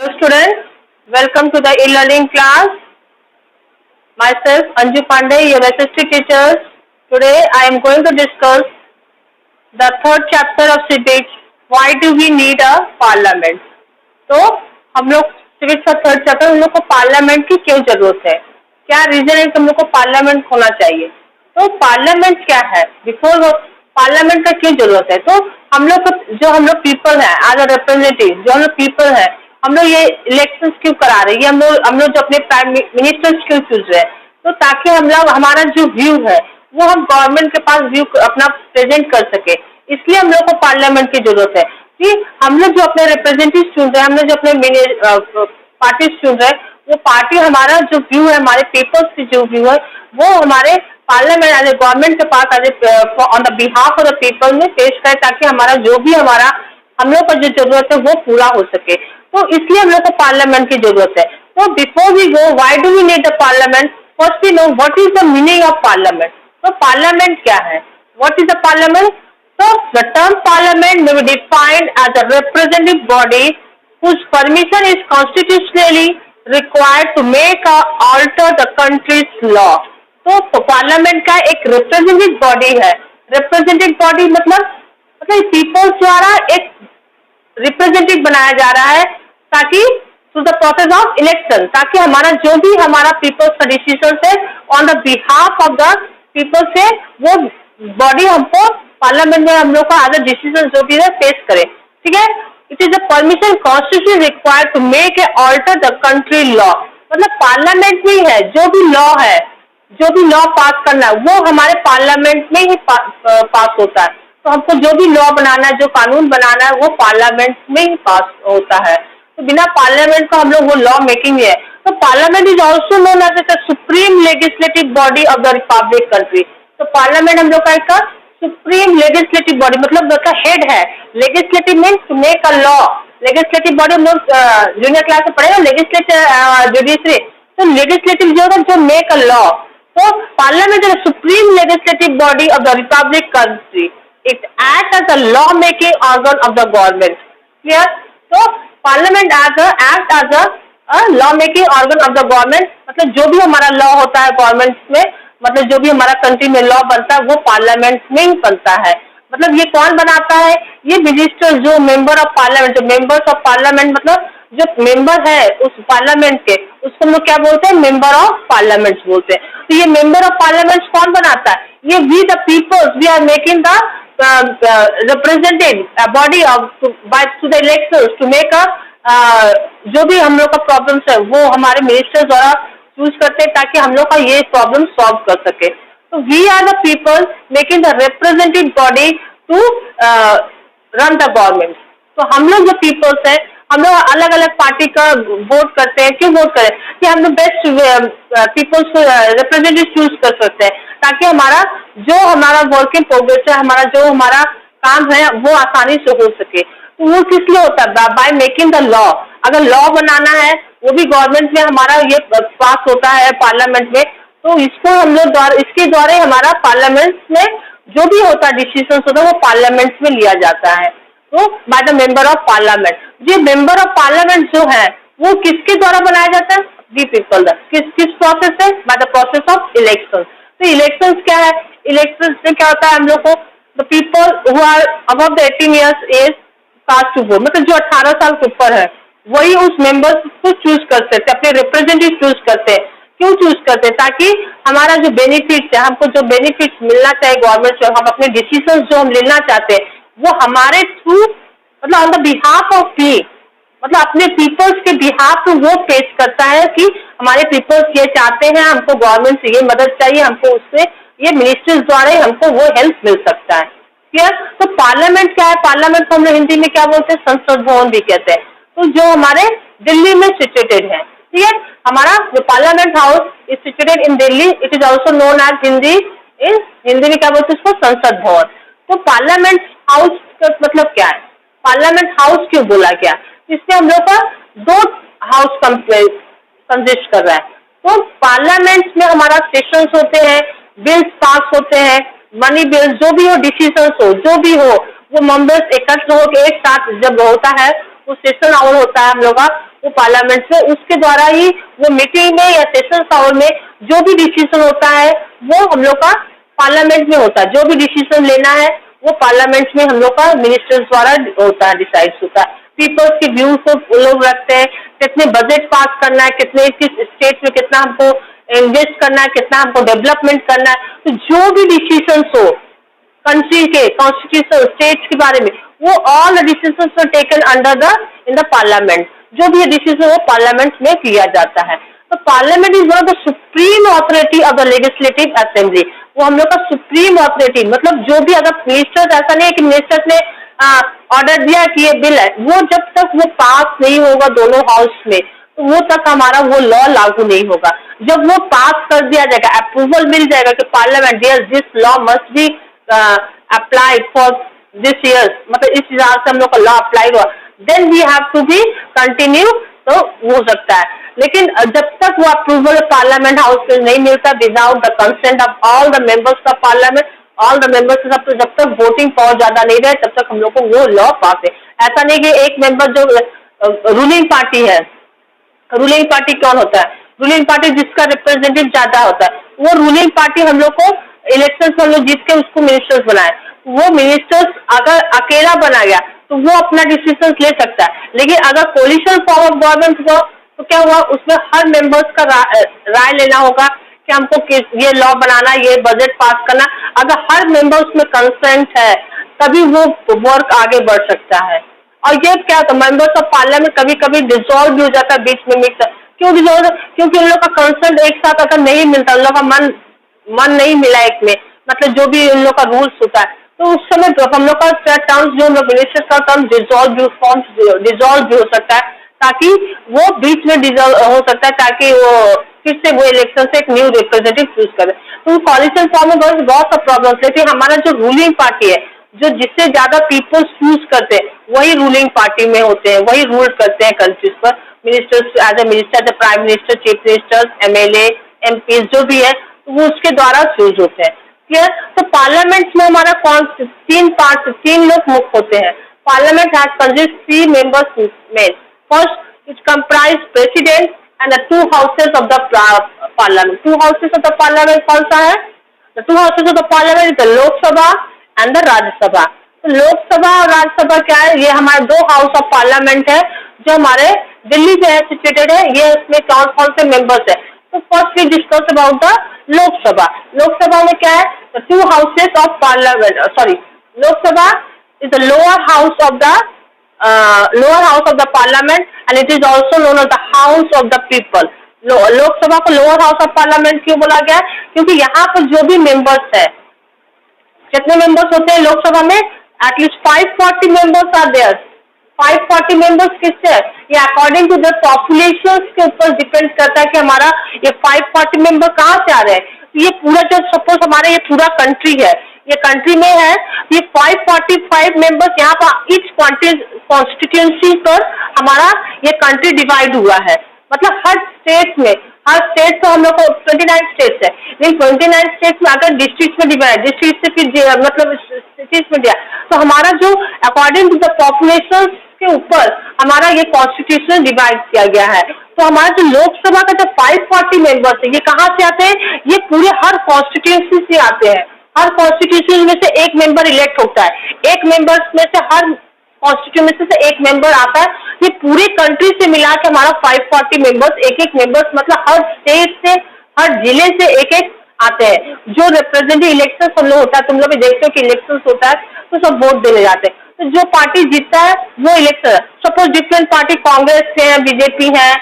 Students, welcome to the e-learning class. Myself Anju Pandey, your SST teacher. Today I am going to discuss the third chapter of civics. Why do we need a parliament? तो हम लोग civics का third chapter, हम लोग को parliament की क्यों जरूरत है, क्या रीजन है कि हम लोग को पार्लियामेंट होना चाहिए। तो पार्लियामेंट क्या है, बिफोर पार्लियामेंट का क्यों जरूरत है। तो हम लोग जो हम लोग पीपल है, एज अ रिप्रेजेंटेटिव जो हम लोग पीपल है, हम लोग ये इलेक्शंस क्यों करा रहे हैं, ये हम लोग जो अपने प्राइम मिनिस्टर्स क्यों चुन रहे हैं, तो ताकि हम लोग हमारा जो व्यू है वो हम गवर्नमेंट के पास व्यू अपना प्रेजेंट कर सके। इसलिए हम लोग को पार्लियामेंट की जरूरत है कि हम लोग जो अपने रिप्रेजेंटेटिव चुन रहे हैं, हम लोग जो अपने पार्टी चुन रहे हैं, वो पार्टी हमारा जो व्यू है, हमारे पीपल्स की जो व्यू है, वो हमारे पार्लियामेंट एज ए गवर्नमेंट के पास as on the behalf of the people में पेश करे, ताकि हमारा जो भी हम लोग का जो जरूरत है वो पूरा हो सके। तो इसलिए हम लोग को पार्लियामेंट की जरूरत है। तो before we go, why do we need the parliament, first we know what is the meaning of parliament. तो पार्लियामेंट क्या है, what is the parliament. So the term parliament may be defined as a representative body whose permission is constitutionally required to make or alter the country's law. तो parliament का एक representative body है। Representative body मतलब peoples द्वारा एक representative बनाया जा रहा है, ताकि through the process of election, ताकि हमारा जो भी हमारा पीपल्स का डिसीजन है on the behalf of the people से वो बॉडी हमको पार्लियामेंट में हम लोग का अदर डिसीजन जो भी है पेश करे। ठीक है, it is the permission constitution required to make a alter the country law. मतलब पार्लियामेंट में है जो भी लॉ है, जो भी लॉ पास करना है वो हमारे पार्लियामेंट में ही पास होता है। तो हमको जो भी लॉ बनाना है, जो कानून बनाना है, वो पार्लियामेंट में ही पास होता है। तो बिना पार्लियामेंट का हम लोग वो लॉ मेकिंग है। तो parliament is also known as the supreme legislative body of the republic country. तो पार्लियामेंट हम लोग का एक सुप्रीम लेजिस्लेटिव बॉडी, मतलब उसका हेड है। Legislative means to make a law. Legislative body हम लोग जूनियर क्लास में पढ़े, लेजिस्लेटिव जुडिशरी। तो लेजिस्लेटिव जो है जो मेक अ लॉ। तो parliament is supreme legislative body of the republic country. It act as a law making organ of the government. Clear. तो parliament act as a law making organ of the government, मतलब जो भी हमारा law होता है government में, मतलब जो भी हमारा कंट्री में लॉ बनता है वो पार्लियामेंट में ही बनता है। मतलब ये कौन बनाता है, ये मिनिस्टर, जो मेंबर ऑफ पार्लियामेंट, जो मेंबर्स ऑफ पार्लियामेंट, मतलब जो मेंबर है उस पार्लियामेंट के, उसको हम लोग क्या बोलते हैं, मेंबर ऑफ पार्लियामेंट बोलते हैं। तो ये मेंबर ऑफ पार्लियामेंट कौन बनाता है, ये we the peoples, we are making the representative body of by to the elections to make a जो भी हम लोग का प्रॉब्लम्स है वो हमारे मिनिस्टर द्वारा चूज करते हैं, ताकि हम लोग का ये प्रॉब्लम सॉल्व कर सके। तो we are the people making the representative body to run the government. तो हम लोग जो पीपल्स है, हम लोग अलग अलग पार्टी का वोट करते हैं। क्यों वोट करें, कि हम लोग बेस्ट पीपल्स को रिप्रेजेंटेटिव चूज कर सकते हैं, ताकि हमारा वर्किंग प्रोग्रेस है, हमारा काम है वो आसानी से हो सके। तो वो किस लिए होता है, बाय मेकिंग द लॉ। अगर लॉ बनाना है वो भी गवर्नमेंट में हमारा ये पास होता है पार्लियामेंट में, तो इसको हम लोग इसके द्वारा हमारा पार्लियामेंट में जो भी होता है डिसीजन होता है वो पार्लियामेंट में लिया जाता है। तो by the member of parliament. ये मेंबर ऑफ पार्लियामेंट जो है वो किसके द्वारा बनाया जाता है, वी पीपल। किस प्रोसेस से, bye the process of election. तो इलेक्शन क्या है, इलेक्शन से क्या होता है, हम लोग को the people who are above the 18 years age cast to vote, मतलब जो 18 साल के ऊपर है वही उस मेंबर्स को चूज करते थे, अपने रिप्रेजेंटेटिव चूज करते हैं। क्यों चूज करते हैं, ताकि हमारा जो बेनिफिट है, हमको जो बेनिफिट मिलना चाहिए गवर्नमेंट से, हम अपने डिसीजन जो हम लेना चाहते हैं वो हमारे थ्रू, मतलब on the behalf of me, मतलब अपने पीपल्स के बिहाफ में वो पेश करता है कि हमारे पीपल्स ये चाहते हैं, हमको गवर्नमेंट से ये मदद चाहिए, हमको उससे ये मिनिस्टर्स द्वारा हमको वो हेल्प मिल सकता है। क्लियर। तो पार्लियामेंट क्या है, पार्लियामेंट को हम लोग हिंदी में क्या बोलते हैं, संसद भवन भी कहते हैं। तो जो हमारे दिल्ली में सिचुएटेड है, ठीक है, हमारा जो parliament house is situated in Delhi. It is also known as Hindi में क्या बोलते हैं इसको, कंसद भवन। तो पार्लियामेंट हाउस का मतलब क्या है, पार्लियामेंट हाउस क्यों बोला गया, इससे हम लोग का दो हाउस कंसिस्ट कर रहा है। तो पार्लियामेंट में हमारा सेशंस होते हैं, बिल्स पास होते हैं, मनी बिल्स, जो भी हो, डिसीजन हो, जो भी हो, वो मेंबर्स एकत्र होकर एक साथ जब होता है वो सेशन आवर होता है हम लोग का, वो पार्लियामेंट में, उसके द्वारा ही वो मीटिंग में या सेशन हॉल में जो भी डिसीजन होता है वो हम लोग का पार्लियामेंट में होता है। जो भी डिसीजन लेना है वो पार्लियामेंट में हम लोग का मिनिस्टर्स द्वारा होता है, डिसाइड होता है। पीपल्स के व्यूज को लोग रखते हैं, कितने बजट पास करना है, कितने किस स्टेट में कितना हमको इन्वेस्ट करना है, कितना हमको डेवलपमेंट करना है। तो जो भी डिसीजन हो कंट्री के कॉन्स्टिट्यूशन स्टेट्स के बारे में, वो all decisions were taken under the in the parliament. जो भी डिसीजन वो पार्लियामेंट में किया जाता है। तो parliament is one of the supreme authority of the legislative assembly. वो हम लोग का सुप्रीम ऑथोरिटी, मतलब जो भी अगर मिनिस्टर्स, ऐसा नहीं है कि मिनिस्टर्स ने ऑर्डर दिया कि ये बिल है, वो जब तक वो पास नहीं होगा दोनों हाउस में, तो वो तक हमारा वो लॉ लागू नहीं होगा। जब वो पास कर दिया जाएगा, अप्रूवल मिल जाएगा कि parliament this law must be applied for this year, मतलब इस हिसाब से हम लोग का लॉ अप्लाई हुआ, then we have to be continue, तो हो सकता है। लेकिन जब तक वो अप्रूवल पार्लियामेंट हाउस में नहीं मिलता, without the consent of all the members of parliament, all the members के साथ, जब तक वोटिंग पावर ज्यादा नहीं रहे तब तक हम लोग को वो लॉ पास है। ऐसा नहीं कि एक मेंबर जो रूलिंग पार्टी है, रूलिंग पार्टी कौन होता है? रूलिंग पार्टी जिसका रिप्रेजेंटेटिव ज्यादा होता है, वो रूलिंग पार्टी हम लोग को इलेक्शन में हम लोग जीत के उसको मिनिस्टर्स बनाए। वो मिनिस्टर्स अगर अकेला बना गया तो वो अपना डिसीजन ले सकता है, लेकिन अगर कोलिशन फॉर्म ऑफ गवर्नमेंट हुआ तो क्या हुआ, उसमें हर मेंबर्स का राय लेना होगा कि हमको ये लॉ बनाना, ये बजट पास करना। अगर हर मेंबर उसमें कंसेंट है तभी वो वर्क आगे बढ़ सकता है। और ये क्या होता है, मेंबर्स ऑफ पार्लियामेंट कभी कभी डिसॉल्व भी हो जाता है बीच में मिक्स। क्यों डिसॉल्व? क्योंकि उन लोग का कंसेंट एक साथ अगर नहीं मिलता, उन लोग का मन नहीं मिला एक में, मतलब जो भी उन लोग का रूल्स होता है, तो उस समय हम लोग का टर्म्स जो मिनिस्टर का टर्म डिसॉल्व भी हो सकता है, ताकि वो बीच में डिसॉल्व हो सकता है, ताकि वो फिर से वो इलेक्शन से एक न्यू रिप्रेजेंटेटिव चूज करे। तो कॉलिशन फॉर्म में बहुत सा प्रॉब्लम, लेकिन हमारा जो रूलिंग पार्टी है, जो जिससे ज्यादा पीपल्स चूज करते हैं, वही रूलिंग पार्टी में होते हैं, वही रूल करते हैं कंट्रीज पर। Ministers as a minister, prime minister, chief minister, MLA, MP जो भी है वो उसके द्वारा चूज होते हैं। क्लियर? तो पार्लियामेंट में हमारा तीन लोग मुख्य होते हैं। Parliament has consist 3 members main. First it comprise president and the 2 houses of the parliament. 2 houses of the parliament कौन सा है? The 2 houses of the parliament is the Lok Sabha and the Rajya Sabha. तो लोकसभा और राज्यसभा क्या है? ये हमारे 2 हाउस ऑफ पार्लियामेंट है जो हमारे दिल्ली में है, सिचुएटेड है। ये इसमें कौन से मेंबर्स है? तो first we discuss about the Lok Sabha. Lok Sabha में क्या है? The 2 houses of parliament, sorry, Lok Sabha is the lower house of the parliament and it is also known as the house of the people. Lok Sabha को लोअर हाउस ऑफ पार्लियामेंट क्यों बोला गया? क्योंकि यहाँ पर जो भी मेंबर्स है, कितने मेंबर्स होते हैं लोकसभा में? At least 540 members are there. 540 members किससे है? ये अकॉर्डिंग टू द पॉपुलेशन के ऊपर डिपेंड करता है कि हमारा ये 540 मेंबर कहाँ से आ रहे हैं। तो ये पूरा जो सपोज हमारा ये पूरा कंट्री है, ये कंट्री में है, ये 545 मेंबर्स यहाँ पर ईच कॉन्स्टिट्यूंसी पर हमारा ये कंट्री डिवाइड हुआ है। मतलब हर स्टेट तो हम लोग को 29 स्टेट्स है, लेकिन 29 स्टेट्स में अगर डिस्ट्रिक्ट में डिवाइड, डिस्ट्रिक्ट से फिर मतलब सिटीज में दिया, तो हमारा जो अकॉर्डिंग टू द पॉपुलेशन के ऊपर हमारा ये कॉन्स्टिट्यूशन डिवाइड किया गया है। तो हमारा जो लोकसभा का जो 540 मेंबर्स है, ये कहाँ से आते हैं? ये पूरे हर कॉन्स्टिट्यूंसी से आते हैं। हर कॉन्स्टिट्यूशन में से एक मेंबर इलेक्ट होता है, एक मेंबर्स में से हर कॉन्स्टिट्यूंसी से एक मेंबर आता है। ये पूरे कंट्री से मिला के हमारा 540 मेंबर्स, एक मेंबर्स, मतलब हर स्टेट से, हर जिले से एक आते हैं। जो रिप्रेजेंटेटिव इलेक्शन हम लोग होता है, तुम लोग भी देखते हो कि इलेक्शन होता है तो सब वोट देने जाते हैं। तो जो पार्टी जीतता है वो election, suppose different party, Congress है, बीजेपी है,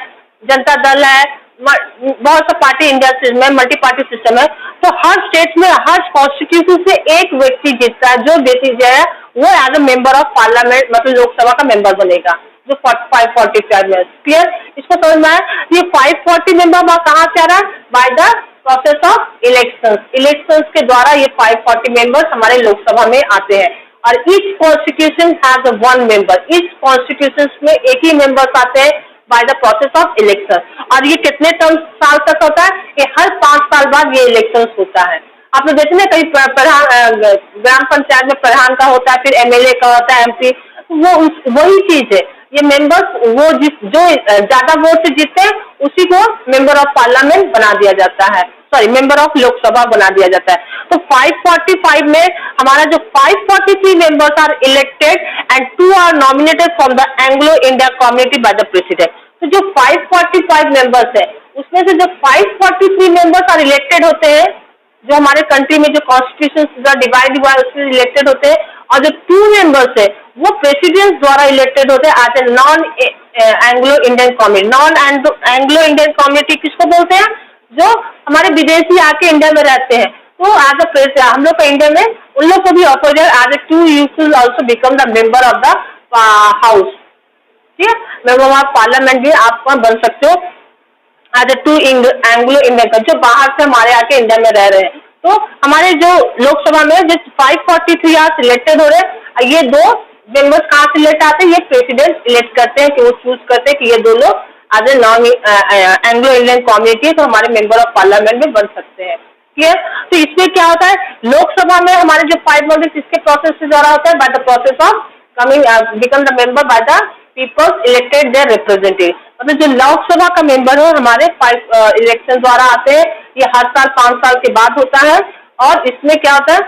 जनता दल है, बहुत सा पार्टी इंडिया में मल्टी पार्टी सिस्टम है। तो हर स्टेट में हर कॉन्स्टिट्यूशन से एक व्यक्ति जीतता है, जो देती जाए वो as a member of parliament, मतलब लोकसभा का मेंबर बनेगा, जो 545 में। क्लियर? इसको समझ में आया? ये 540 मेंबर कहाँ से आ रहा है? By the process of elections के द्वारा ये 540 मेंबर्स हमारे लोकसभा में आते हैं। और each constitution has 1 member. Each constitution में एक ही मेंबर्स आते हैं bye the process of election. और ये कितने साल तक होता है? ये हर 5 साल बाद ये इलेक्शन होता है। आपने देखते ना कहीं ग्राम पंचायत में प्रधान का होता है, फिर एमएलए का होता है, एमपी, वो वही चीज है। ये मेंबर्स वो जो ज्यादा वोट से जीतते हैं उसी को मेंबर ऑफ पार्लियामेंट बना दिया जाता है, सॉरी मेंबर ऑफ लोकसभा बना दिया जाता है। तो 545 में हमारा जो 543 members are elected and 2 are nominated from the Anglo India community by the president. तो जो 545 मेंबर्स है उसमें से जो 543 मेंबर्स आर इलेक्टेड होते हैं, जो हमारे कंट्री में जो कॉन्स्टिट्यूशन डिवाइड हुआ है उसमें इलेक्टेड होते हैं, और जो 2 मेंबर्स है वो प्रेसिडेंट द्वारा इलेक्टेड होते हैं as a non Anglo Indian community. Non Anglo Indian community किसको बोलते हैं? जो हमारे विदेशी आके इंडिया में रहते हैं। तो एज अ हम लोग का इंडिया में उन लोग को भी offer as a 2 you should also become the member of the house. ठीक है, मेंबर ऑफ पार्लियामेंट भी आप बन सकते हो एज ए 2 एंग्लो इंडियन का, जो बाहर से हमारे आके इंडिया में रह रहे हैं। तो हमारे जो लोकसभा में जो 543 आज सिलेक्टेड हो रहे हैं, ये 2 मेंबर्स कहाँ से इलेक्ट आते हैं? ये प्रेसिडेंट इलेक्ट करते हैं कि वो चूज करते हैं कि ये 2 लोग as a non Anglo Indian community तो हमारे मेंबर ऑफ पार्लियामेंट में बन सकते हैं। ठीक है, तो इसमें क्या होता है, लोकसभा में हमारे जो 5 मेंबर्स इसके प्रोसेस से द्वारा होता है by the process of coming become the member by the peoples elected their representative. मतलब जो लोकसभा का मेंबर है हमारे 5 इलेक्शन द्वारा आते हैं, ये हर साल 5 साल के बाद होता है, और इसमें क्या होता है,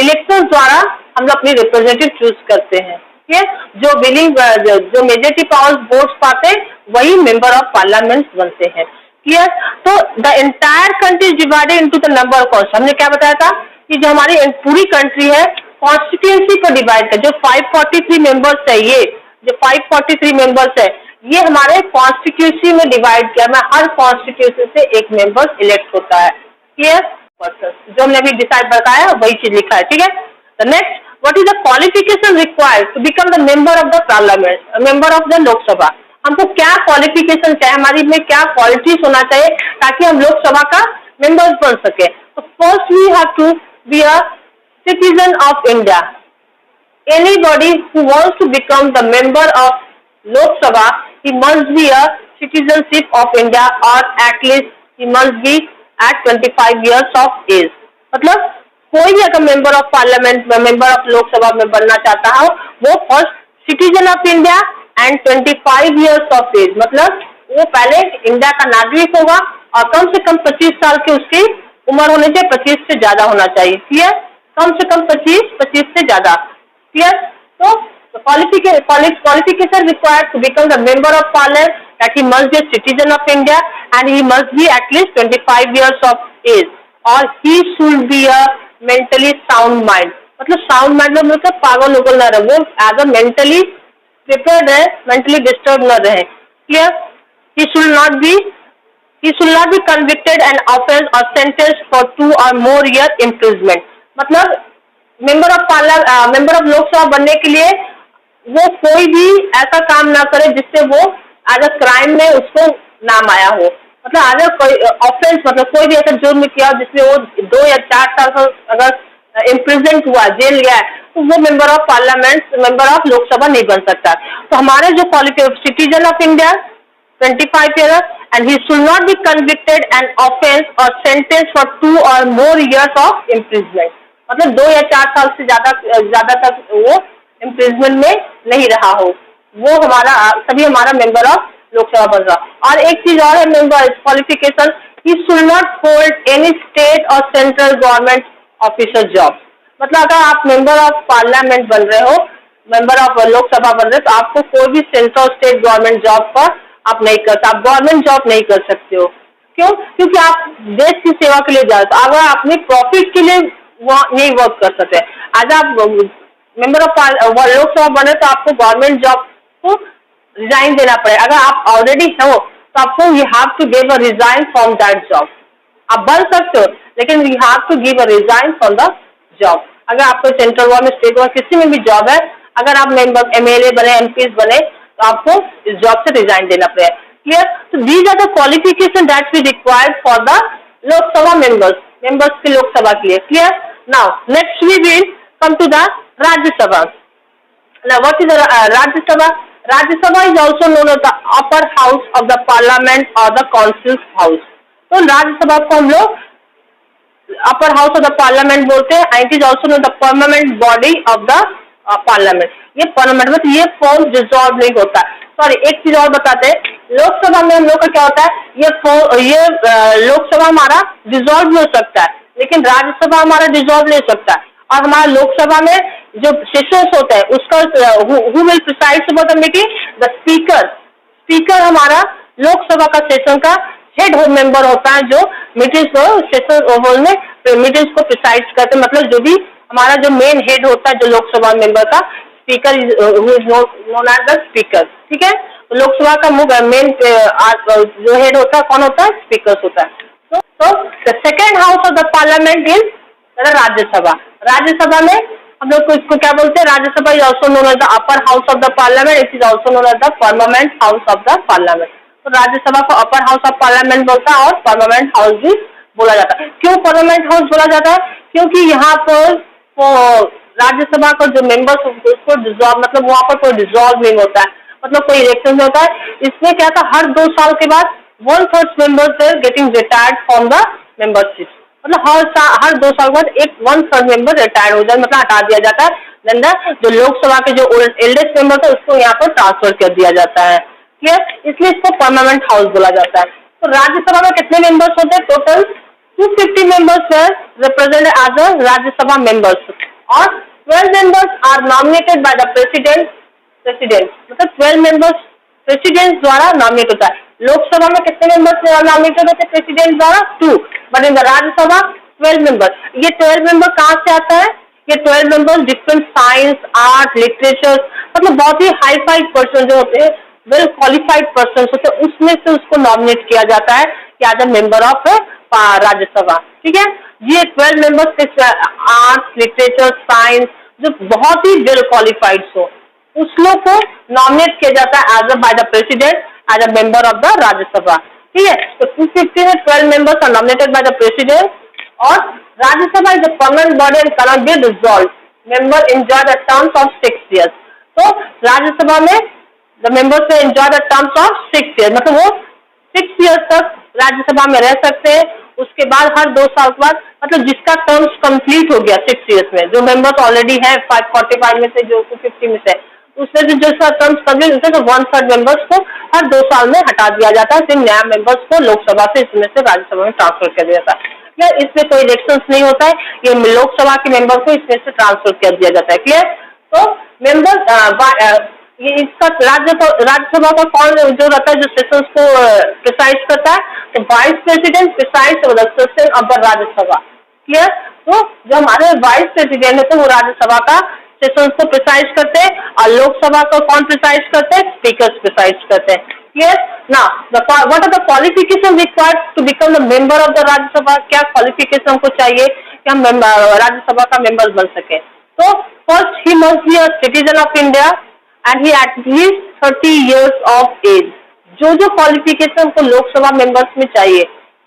इलेक्शन द्वारा हम लोग अपनी रिप्रेजेंटेटिव चूज करते हैं। ठीक है, जो विलिंग जो मेजोरिटी पावर्स वोट्स पाते हैं वही मेंबर ऑफ पार्लियामेंट बनते हैं। क्लियर? तो the entire country is divided into the number of constituency. हमने क्या बताया था कि जो हमारी पूरी कंट्री है कॉन्स्टिट्यूंसी पर डिवाइड है। जो 543 मेंबर्स है, ये जो 543 मेंबर्स है ये हमारे कॉन्स्टिट्यूंसी में डिवाइड किया है। हर कॉन्स्टिट्यूंसी से एक मेंबर इलेक्ट होता है। क्लियर? जो हमने अभी डिसाइड बताया वही चीज लिखा है। ठीक है, the next, what is the qualification required to become the member of the parliament, member of the Lok Sabha? हमको क्या क्वालिफिकेशन चाहिए, हमारी में क्या क्वालिटीज होना चाहिए ताकि हम लोकसभा का मेंबर्स बन सके? तो first we have to be a citizen of India. Anybody who wants to become the member of Lok Sabha, he must be a citizenship of India or at least he must be at 25 years of age. मतलब कोई भी अगर member of parliament member of लोक सभा में बनना चाहता हो वो first citizen of India and 25 years of age, मतलब वो पहले इंडिया का नागरिक होगा और कम से कम 25 साल की उसकी उम्र होनी चाहिए, 25 से ज्यादा होना चाहिए। क्लियर? कम से कम 25 से ज्यादा। Clear? So qualification required to become the member of parliament that he must be a citizen of India and he must be at least 25 years of age or he should be a mentally sound mind। मतलब sound mind मतलब पागल उगल न रहे, वो as a mentally prepared है, mentally disturbed न रहे। Clear? He should not be convicted and offence or sentenced for 2 or more year imprisonment। मतलब मेंबर ऑफ लोकसभा बनने के लिए वो कोई भी ऐसा काम ना करे जिससे वो एज अ क्राइम में उसको नाम आया हो। मतलब अगर कोई ऑफेंस, मतलब कोई भी ऐसा जुर्म किया जिसमें वो 2 या 4 साल अगर इम्प्रिजन हुआ, जेल गया, तो वो member of parliament member of Lok Sabha नहीं बन सकता। तो हमारे जो citizen of India 25 years and he should not be convicted and offense or sentenced for 2 or more years of imprisonment। मतलब 2 या 4 साल से ज्यादा तक वो इम्प्रिजमेंट में नहीं रहा हो, वो हमारा मेंबर ऑफ लोकसभा बन रहा। और एक चीज और है member qualification, he should not hold any state और सेंट्रल गवर्नमेंट ऑफिसर जॉब। मतलब अगर आप मेंबर ऑफ पार्लियामेंट बन रहे हो, मेंबर ऑफ लोकसभा बन रहे हो, तो आपको कोई भी सेंट्रल स्टेट गवर्नमेंट जॉब पर आप नहीं कर सकते, आप गवर्नमेंट जॉब नहीं कर सकते हो। क्यों? क्योंकि आप देश की सेवा के लिए जा रहे हो। अगर अपने प्रॉफिट के लिए नहीं वर्क कर सकते, आज आप मेंबर ऑफ लोकसभा बने तो आपको गवर्नमेंट जॉब को रिजाइन देना पड़ेगा। अगर आप ऑलरेडी हो तो आपको you have to give a resign from that job. आप बन सकते हो लेकिन you have to give a resign from the job. अगर आपको सेंट्रल गवर्नमेंट, स्टेट गवर्नमेंट किसी में भी जॉब है, अगर आप मेंबर MLA बने, MPs बने, तो आपको इस जॉब से रिजाइन देना पड़ेगा। क्लियर? तो these are the qualification that we required for the Lok Sabha members के लोकसभा के लिए। Clear? Now next we will come to the Rajya Sabha. Now what is the Rajya Sabha? Rajya Sabha is also known as the upper house of the parliament or the council's house. तो राज्य सभा को हम लोग अपर house of the parliament बोलते हैं and it is also know the permanent body of the parliament. ये permanent, मतलब ये फॉर्म डिसॉल्व नहीं होता। सॉरी, एक चीज और बताते हैं, लोकसभा में हम लोग का क्या होता है, ये लोकसभा हमारा डिसॉल्व भी हो सकता है, लेकिन राज्यसभा हमारा डिसॉल्व नहीं हो सकता। और हमारा लोकसभा में जो सेशंस होता है उसका who will preside over the meeting, the speaker. Speaker हमारा लोकसभा का सेशन का हेड होम मेंबर होता है, जो मीटिंग्स को सेशन ओवल में मीटिंग्स को प्रिसाइड करते हैं, मतलब जो भी हमारा जो मेन हेड होता है जो लोकसभा मेंबर का, speaker is known as the speaker. ठीक है, तो लोकसभा का मेन जो हेड होता है कौन होता है, स्पीकर होता है। तो the second house of the parliament is Rajya Sabha. Rajya Sabha में हम लोग को इसको क्या बोलते हैं, Rajya Sabha is also known as the upper house of the parliament, it is also known as the permanent house of the parliament. तो राज्यसभा को अपर हाउस ऑफ पार्लियामेंट बोलता है और परमानेंट हाउस भी बोला जाता है। क्यों परमानेंट हाउस बोला जाता है, क्योंकि यहाँ पर राज्यसभा का जो मेंबर्स उसको डिसॉल्व, मतलब वहाँ पर कोई डिसॉल्व नहीं होता है, मतलब कोई इलेक्शन नहीं होता है। इसमें क्या था, हर 2 साल के बाद 1/3 members are getting retired from the membership, मतलब हर 2 साल बाद एक 1/3 मेंबर रिटायर हो जाए, मतलब हटा दिया जाता है। देन जो लोकसभा के जो एल्डेस्ट मेंबर थे उसको यहाँ पर ट्रांसफर कर दिया जाता है। क्लियर, इसलिए इसको परमानेंट हाउस बोला जाता है। तो राज्यसभा में कितने मेंबर्स होते हैं, टोटल 250 मेंबर्स है represented as a Rajya Sabha members, और 12 members are nominated by the president. मतलब 12 मेंबर्स प्रेसिडेंट द्वारा नॉमिनेट होता है। लोकसभा में कितने मेंबर्स नॉमिनेटेड होते हैं प्रेसिडेंट द्वारा, 2, but in the Rajya Sabha 12 member. ये 12 मेंबर कहाँ से आता है, ये 12 members different science, art, literature, मतलब बहुत ही हाई फाई पर्सन जो होते हैं, वेल क्वालिफाइड पर्सन होते हैं, उसमें से उसको नॉमिनेट किया जाता है कि as a member of Rajya Sabha. ठीक है, ये 12 मेंबर्स आर्ट्स, लिटरेचर, साइंस, जो बहुत ही वेल क्वालिफाइड हो, उस लोग को नॉमिनेट किया जाता है as by the president as a member of the Rajya Sabha. ठीक है, तो 250 में 12 members are nominated by the president, और Rajya Sabha is a permanent body and cannot be dissolved. Member enjoy the terms of 6 years। तो राज्यसभा में the members enjoy the terms of 6 years, मतलब वो 6 years तक राज्यसभा में रह सकते हैं। उसके बाद हर 2 साल के बाद, मतलब जिसका टर्म्स कंप्लीट हो गया 6 years में, जो मेंबर्स ऑलरेडी है 545 में से, जो 250 में से, उसमें से जिसका टर्म्स कंप्लीट होता है, तो 1/3 मेंबर्स को हर 2 साल में हटा दिया जाता है, फिर नया मेंबर्स को लोकसभा से इसमें से राज्यसभा में ट्रांसफर कर दिया जाता है। क्लियर, इसमें कोई इलेक्शन नहीं होता है, ये लोकसभा के मेंबर को इसमें से ट्रांसफर कर दिया जाता है। क्लियर, तो मेंबर ये इसका राज्यसभा का कौन जो रहता है, जो सेशंस को प्रिसाइड करता है, तो vice president presides over the session of the Rajya Sabha. Clear, तो जो हमारे वाइस प्रेसिडेंट होते हैं वो राज्यसभा का सेशंस को प्रिसाइड करते हैं, और लोकसभा को कौन प्रिसाइड करते हैं, स्पीकर प्रिसाइड करते हैं। Clear, now what are the qualification required to become the member of the Rajya Sabha. क्या क्वालिफिकेशन हमको चाहिए कि हम राज्यसभा का मेंबर बन सके। तो first, he must be a citizen of India and he at least 30 years of age। जो क्वालिफिकेशन को लोकसभा मेंबर्स में चाहिए,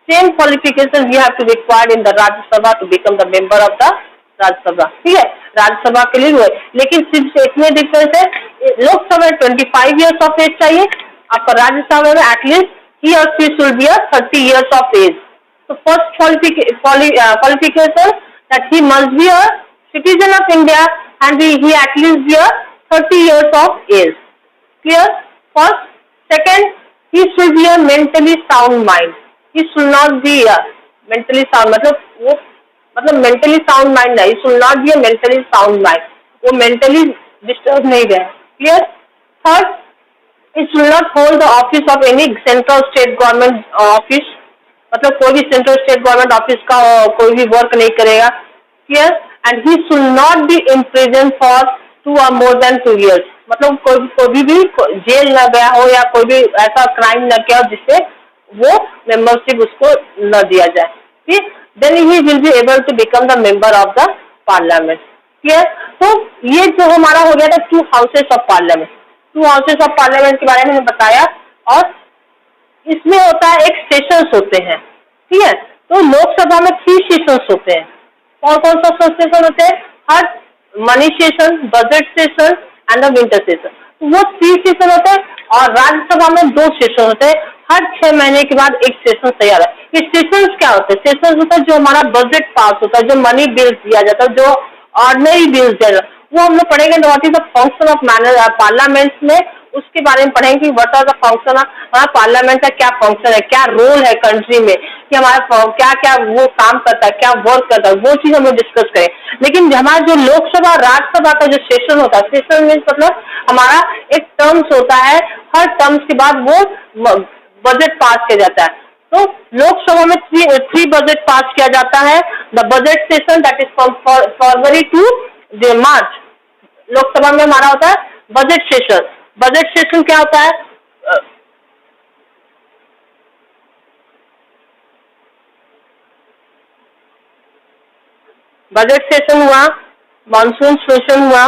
same qualification we have to required in the Rajya Sabha to become the member of the Rajya Sabha. ठीक है, राज्यसभा के लिए हुए, लेकिन सिर्फ इतने डिफरेंस है, लोकसभा में 25 years ऑफ एज चाहिए, आपको राज्यसभा में at least he or she should be 30 years of age. तो first qualification that he must be a citizen of India and he at least be 30 years of age। Clear? First, second, he should be a mentally sound mind। He should not be a mentally sound, मतलब mentally sound mind है। He should not be a mentally sound mind। वो mentally disturb नहीं रहे। Clear? Third, he should not hold the office of any central state government office। मतलब कोई भी central state government office का कोई भी work नहीं करेगा। Clear? And he should not be in prison for 2 or more than 2 years। मतलब कोई भी जेल न गया हो या कोई भी ऐसा क्राइम न किया हो जिससे वो मेंबरशिप उसको न दिया जाए। ठीक, then he will be able to become the member of the parliament. Clear, तो ये जो हमारा हो गया था 2 houses of parliament. 2 houses of parliament के बारे में मैंने बताया, और इसमें होता है एक सेशंस होते हैं। ठीक है, तो लोकसभा में 3 सेशंस होते हैं। कौन कौन सा सेशन होते हैं, हर money session, budget session and the winter session. तो वो 3 सेशन होते हैं, और राज्यसभा में 2 सेशन होते हैं। हर 6 महीने के बाद एक सेशन तैयार है। ये सेशंस क्या होते हैं, सेशंस होता है जो हमारा बजट पास होता है, जो मनी बिल्स दिया जाता है, जो ऑर्डिनरी बिल्स दिया जाता है, वो हम लोग पढ़ेंगे what is the function of parliament में, उसके बारे में पढ़ेंगे कि what are the function of हमारा पार्लियामेंट का, क्या फंक्शन है, क्या रोल है कंट्री में, कि हमारा क्या क्या वो काम करता है, क्या वर्क करता है, वो चीज हम लोग डिस्कस करें। लेकिन हमारा जो लोकसभा राज्यसभा का जो सेशन होता है, सेशन मीन्स मतलब हमारा एक टर्म्स होता है, हर टर्म्स के बाद वो बजट पास किया जाता है। तो लोकसभा में थ्री बजट पास किया जाता है। The budget session that is from February to March, Lok Sabha में हमारा होता है बजट सेशन। बजट सेशन क्या होता है? बजट सेशन हुआ, मानसून सेशन हुआ,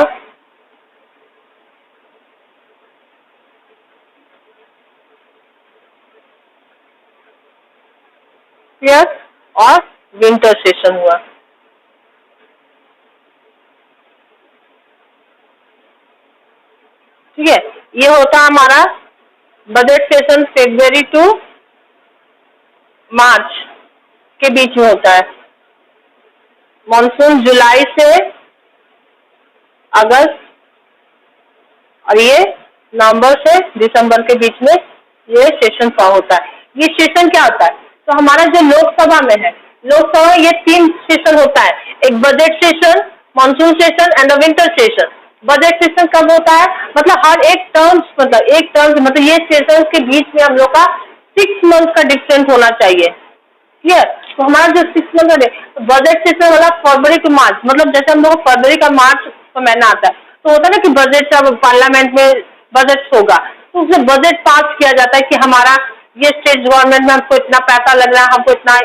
क्लियर, और विंटर सेशन हुआ। ठीक है, ये होता है हमारा बजट सेशन फरवरी टू मार्च के बीच में होता है। मानसून जुलाई से अगस्त, और ये नवंबर से दिसंबर के बीच में ये सेशन फॉर्म होता है। ये सेशन क्या होता है? तो हमारा जो लोकसभा में है, लोकसभा में ये 3 सेशन होता है, एक budget session, monsoon session and winter session. Budget session कब होता है? मतलब हर एक टर्म्स, मतलब ये सेशन के बीच में हम लोग का 6 मंथ का डिफरेंस होना चाहिए। क्लियर? तो हमारा जो 6 मंथ का बजट सेशन वाला फरवरी टू मार्च, मतलब जैसे हम लोग फरवरी का मार्च का महीना आता है, तो होता है ना कि बजट जब पार्लियामेंट में बजट होगा तो उसमें बजट पास किया जाता है कि हमारा ये स्टेट गवर्नमेंट में हमको इतना पैसा लग रहा है, हमको इतना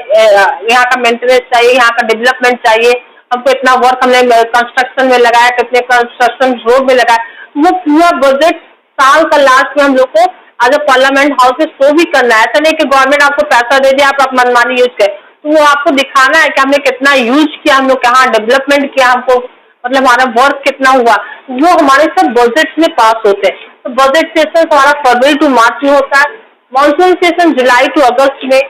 यहाँ का मेंटेनेंस चाहिए, यहाँ का डेवलपमेंट चाहिए, हमको इतना वर्क हमने कंस्ट्रक्शन में लगाया, कितने कंस्ट्रक्शन रोड में लगाया। वो पूरा बजट साल का लास्ट में हम लोग को आज पार्लियामेंट हाउस में शो भी करना है। ऐसा नहीं कि गवर्नमेंट आपको पैसा दे दे, आप मनमानी यूज करें, तो वो आपको दिखाना है कि हमने कितना यूज किया, हम लोग कहाँ डेवलपमेंट किया, हमको मतलब हमारा वर्क कितना हुआ, वो हमारे सब बजट में पास होते हैं। तो बजट सेशन हमारा फरवरी टू मार्च में होता है, मानसून सेशन जुलाई टू अगस्त में,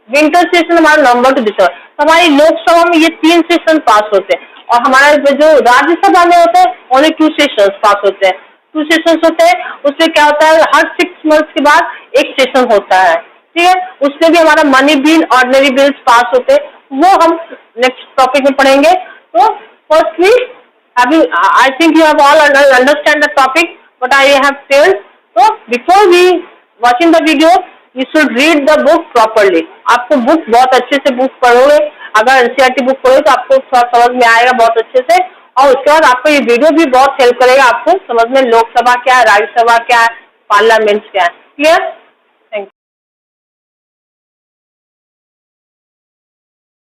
विंटर सेशन हमारा नवंबर टू दिसंबर। हमारी लोकसभा में ये 3 सेशन पास होते हैं, और हमारा जो राज्यसभा में होता है ओनली 2 सेशन पास होते हैं। 2 सेशन होते हैं, उसमें क्या होता है हर 6 मंथ के बाद एक सेशन होता है। ठीक है, उसमें भी हमारा money bill, ordinary bills pass होते हैं, वो हम नेक्स्ट टॉपिक में पढ़ेंगे। तो firstly I think you have all understand the topic what I have told. So before we watching the video, you should read the book properly. आपको book बहुत अच्छे से बुक पढ़ोगे, अगर NCERT बुक पढ़ोगे तो आपको समझ में आएगा बहुत अच्छे से, और उसके बाद आपको ये वीडियो भी बहुत हेल्प करेगा आपको समझ में लोकसभा क्या है, राज्यसभा क्या है, पार्लियामेंट क्या है। क्लियर?